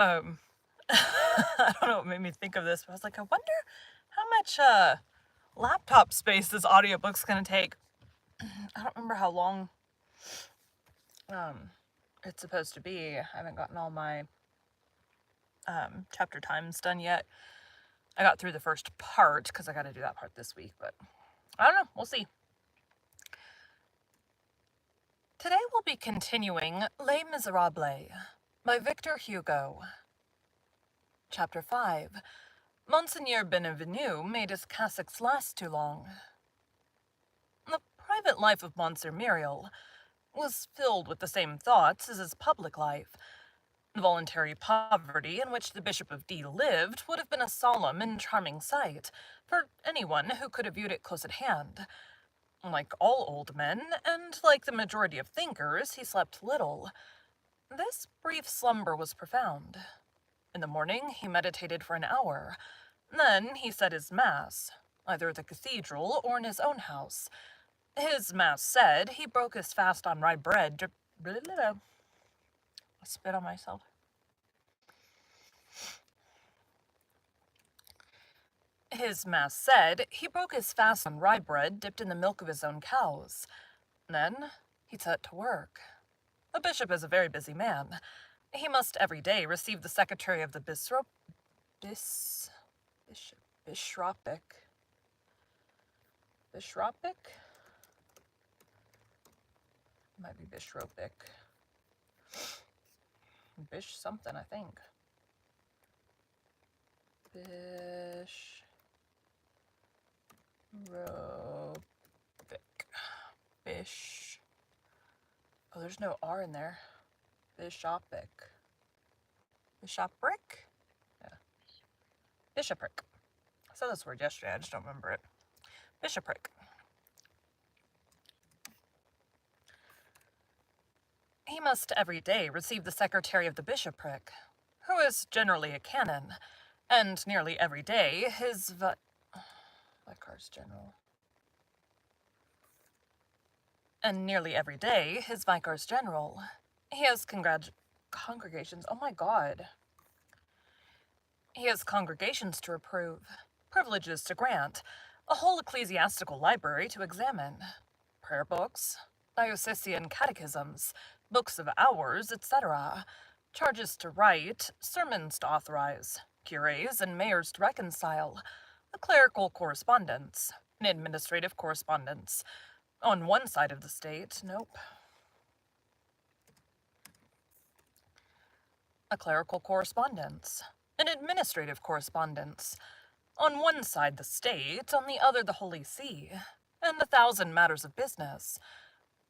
Um, I don't know what made me think of this, but I was like, I wonder how much laptop space this audiobook's gonna take. I don't remember how long it's supposed to be. I haven't gotten all my chapter times done yet. I got through the first part because I got to do that part this week, but I don't know. We'll see. Today we'll be continuing Les Miserables by Victor Hugo. Chapter 5. Monseigneur Bienvenu made his cassocks last too long. The private life of Monsieur Muriel was filled with the same thoughts as his public life. Voluntary poverty in which the Bishop of D lived would have been a solemn and charming sight for anyone who could have viewed it close at hand. Like all old men, and like the majority of thinkers, he slept little. This brief slumber was profound. In the morning, he meditated for an hour. Then he said his mass, either at the cathedral or in his own house. His mass said, he broke his fast on rye bread. I spit on myself. His mass said, he broke his fast on rye bread dipped in the milk of his own cows. Then he set to work. A bishop is a very busy man. He must every day receive the secretary of the bishopric. Might be bishopric. Bish something, I think. Bish. Oh, there's no R in there. Bishopric. Yeah. Bishopric. I saw this word yesterday, I just don't remember it. Bishopric. He must every day receive the secretary of the bishopric, who is generally a canon, and nearly every day his vicars general. He has congregations. Oh my God. He has congregations to reprove, privileges to grant, a whole ecclesiastical library to examine, prayer books, diocesan catechisms, books of hours, etc., charges to write, sermons to authorize, cures and mayors to reconcile, a clerical correspondence, an administrative correspondence. On one side of the state, a clerical correspondence, an administrative correspondence. On one side the state, on the other the Holy See, and 1,000 matters of business.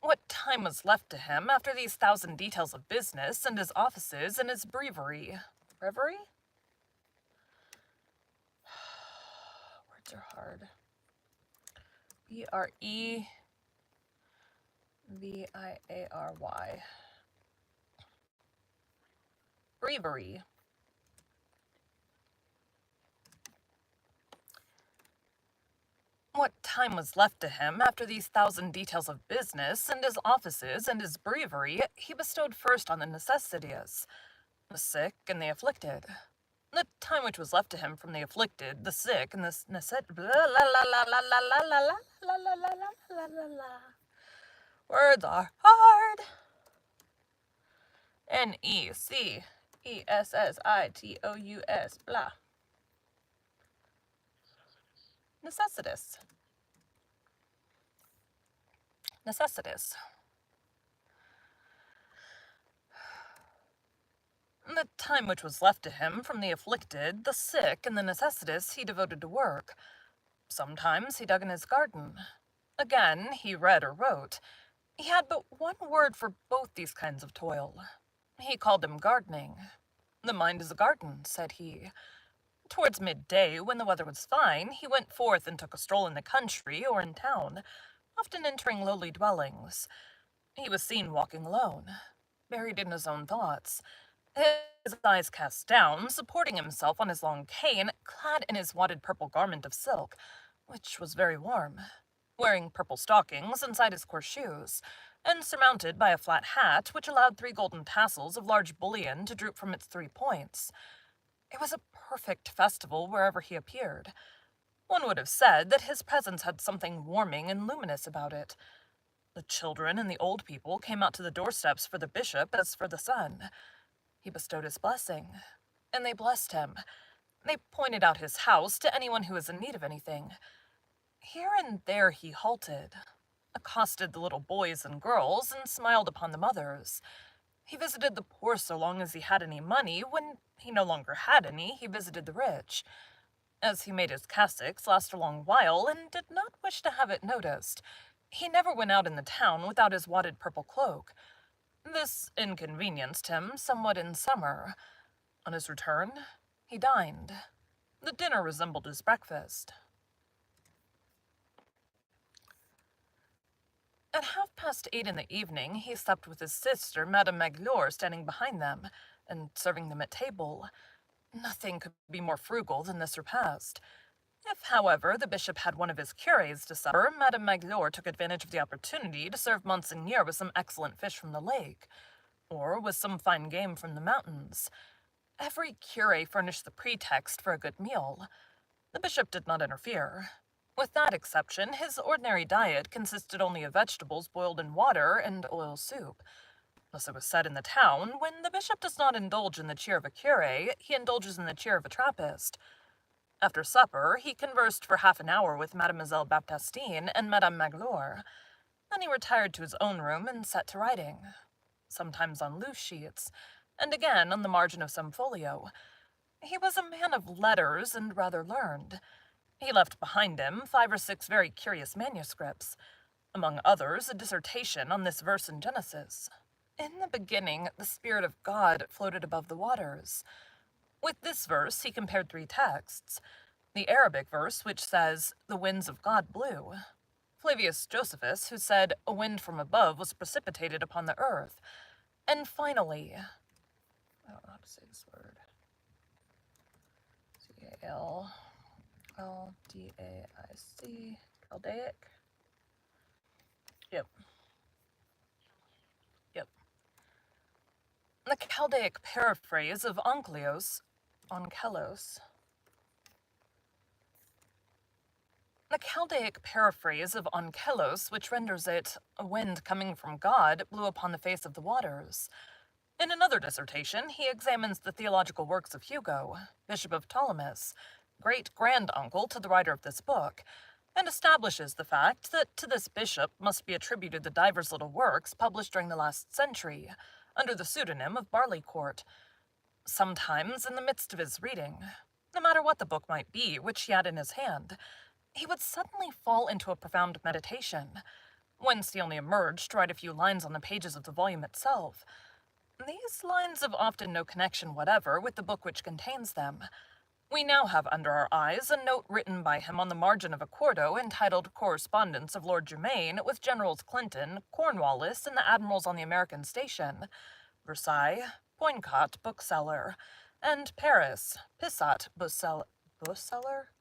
What time was left to him after these 1,000 details of business and his offices and his breviary? Breviary? Words are hard. breviary. Breviary. What time was left to him after these 1,000 details of business and his offices and his breviary he bestowed first on the necessitous, the sick and the afflicted. The time which was left to him from the afflicted, the sick, and the words are hard. necessitous, blah. Necessitous. The time which was left to him from the afflicted, the sick, and the necessitous he devoted to work. Sometimes he dug in his garden. Again, he read or wrote. He had but one word for both these kinds of toil. He called them gardening. The mind is a garden, said he. Towards midday, when the weather was fine, he went forth and took a stroll in the country or in town, often entering lowly dwellings. He was seen walking alone, buried in his own thoughts, his eyes cast down, supporting himself on his long cane, clad in his wadded purple garment of silk, which was very warm, wearing purple stockings inside his coarse shoes, and surmounted by a flat hat which allowed 3 golden tassels of large bullion to droop from its 3 points. It was a perfect festival wherever he appeared. One would have said that his presence had something warming and luminous about it. The children and the old people came out to the doorsteps for the bishop as for the sun. He bestowed his blessing, and they blessed him. They pointed out his house to anyone who was in need of anything. Here and there he halted, accosted the little boys and girls, and smiled upon the mothers. He visited the poor so long as he had any money. When he no longer had any, he visited the rich. As he made his cassocks last a long while and did not wish to have it noticed, he never went out in the town without his wadded purple cloak. This inconvenienced him somewhat in summer. On his return, he dined. The dinner resembled his breakfast. At 8:30 in the evening, he supped with his sister, Madame Magloire, standing behind them, and serving them at table. Nothing could be more frugal than this repast. If, however, the bishop had one of his curés to supper, Madame Magloire took advantage of the opportunity to serve Monseigneur with some excellent fish from the lake, or with some fine game from the mountains. Every curé furnished the pretext for a good meal. The bishop did not interfere. With that exception, his ordinary diet consisted only of vegetables boiled in water and oil soup. Thus it was said in the town, when the bishop does not indulge in the cheer of a curé, he indulges in the cheer of a Trappist. After supper, he conversed for half an hour with Mademoiselle Baptistine and Madame Magloire. Then he retired to his own room and set to writing, sometimes on loose sheets, and again on the margin of some folio. He was a man of letters and rather learned. He left behind him 5 or 6 very curious manuscripts, among others a dissertation on this verse in Genesis. In the beginning, the Spirit of God floated above the waters. With this verse, he compared 3 texts. The Arabic verse, which says, "The winds of God blew." Flavius Josephus, who said, "A wind from above was precipitated upon the earth." And finally, I don't know how to say this word. C-A-L-L-D-A-I-C, Chaldaic. Yep. The Chaldaic paraphrase of Onkelos. The Chaldaic paraphrase of Onkelos, which renders it, "A wind coming from God blew upon the face of the waters." In another dissertation, he examines the theological works of Hugo, Bishop of Ptolemais, great-grand-uncle to the writer of this book, and establishes the fact that to this bishop must be attributed the divers little works published during the last century, under the pseudonym of Barleycourt. Sometimes, in the midst of his reading, no matter what the book might be which he had in his hand, he would suddenly fall into a profound meditation, whence he only emerged to write a few lines on the pages of the volume itself. These lines have often no connection whatever with the book which contains them. We now have under our eyes a note written by him on the margin of a quarto entitled "Correspondence of Lord Germain with Generals Clinton, Cornwallis, and the Admirals on the American Station, Versailles, Poincot, bookseller, and Paris, Pissot, bookseller?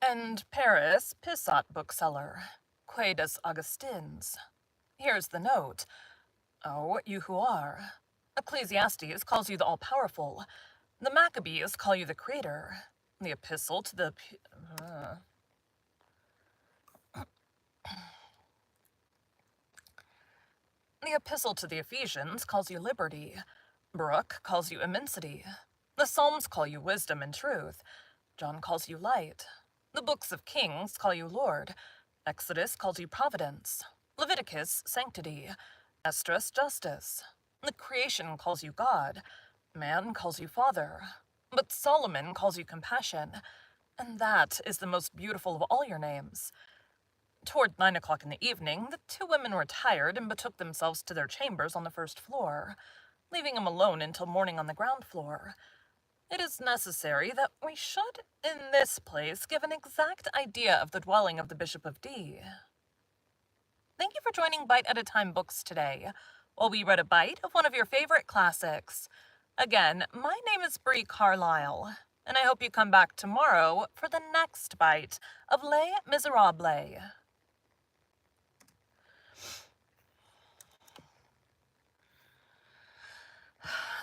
And Paris, Pissot, bookseller, Quai des Augustins. Here's the note. Oh, you who are. Ecclesiastes calls you the all-powerful. The Maccabees call you the creator. The epistle to the... The epistle to the Ephesians calls you liberty. Brooke calls you immensity. The Psalms call you wisdom and truth. John calls you light. The books of Kings call you Lord. Exodus calls you providence. Leviticus, sanctity. Esdras, justice. The creation calls you God. Man calls you Father. But Solomon calls you compassion. And that is the most beautiful of all your names. Toward 9 o'clock in the evening, the 2 women retired and betook themselves to their chambers on the first floor, leaving him alone until morning on the ground floor. It is necessary that we should, in this place, give an exact idea of the dwelling of the Bishop of D. Thank you for joining Bite at a Time Books today, while we read a bite of one of your favorite classics. Again, my name is Bree Carlile. And I hope you come back tomorrow for the next bite of Les Miserables.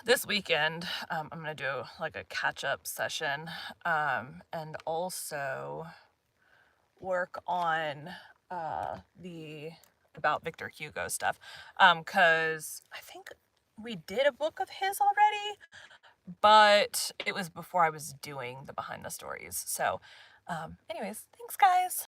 This weekend, I'm going to do like a catch-up session, and also work on the about Victor Hugo stuff, because I think we did a book of his already, but it was before I was doing the behind the stories. So anyways, thanks guys.